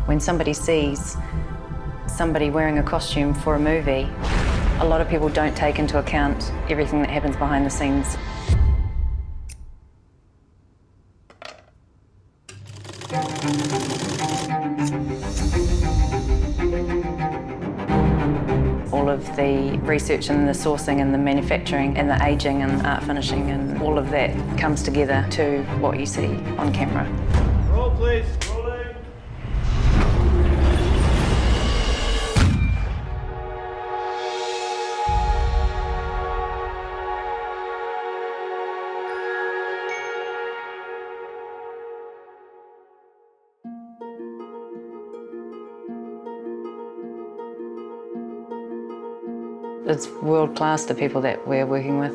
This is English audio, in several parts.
When somebody sees somebody wearing a costume for a movie, a lot of people don't take into account everything that happens behind the scenes. All of the research and the sourcing and the manufacturing and the aging and art finishing and all of that comes together to what you see on camera. Roll, please. Rolling. It's world-class, the people that we're working with.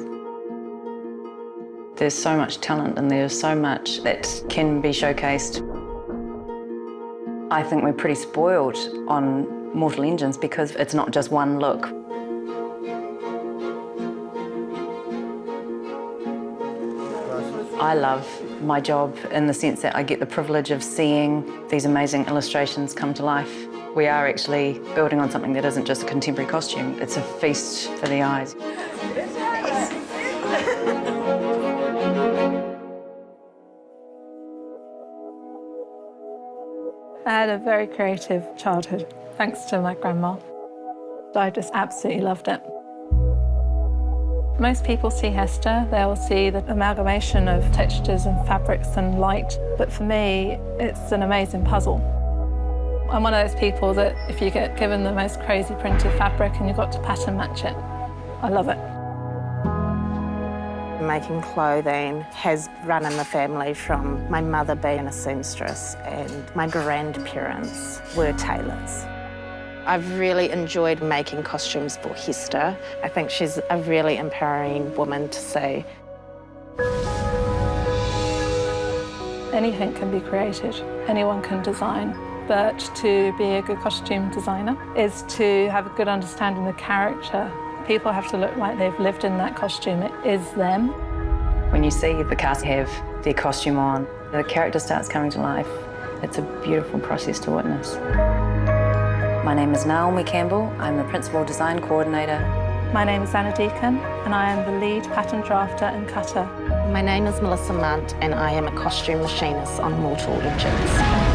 There's so much talent and there's so much that can be showcased. I think we're pretty spoiled on Mortal Engines because it's not just one look. I love my job in the sense that I get the privilege of seeing these amazing illustrations come to life. We are actually building on something that isn't just a contemporary costume, it's a feast for the eyes. I had a very creative childhood, thanks to my grandma. I just absolutely loved it. Most people see Hester, they'll see the amalgamation of textures and fabrics and light, but for me, it's an amazing puzzle. I'm one of those people that if you get given the most crazy printed fabric and you've got to pattern match it, I love it. Making clothing has run in the family from my mother being a seamstress and my grandparents were tailors. I've really enjoyed making costumes for Hester. I think she's a really empowering woman to see. Anything can be created, anyone can design. But to be a good costume designer is to have a good understanding of the character. People have to look like they've lived in that costume. It is them. When you see the cast have their costume on, the character starts coming to life. It's a beautiful process to witness. My name is Naomi Campbell. I'm the Principal Design Coordinator. My name is Anna Deacon, and I am the lead pattern drafter and cutter. My name is Melissa Munt, and I am a costume machinist on Mortal Engines.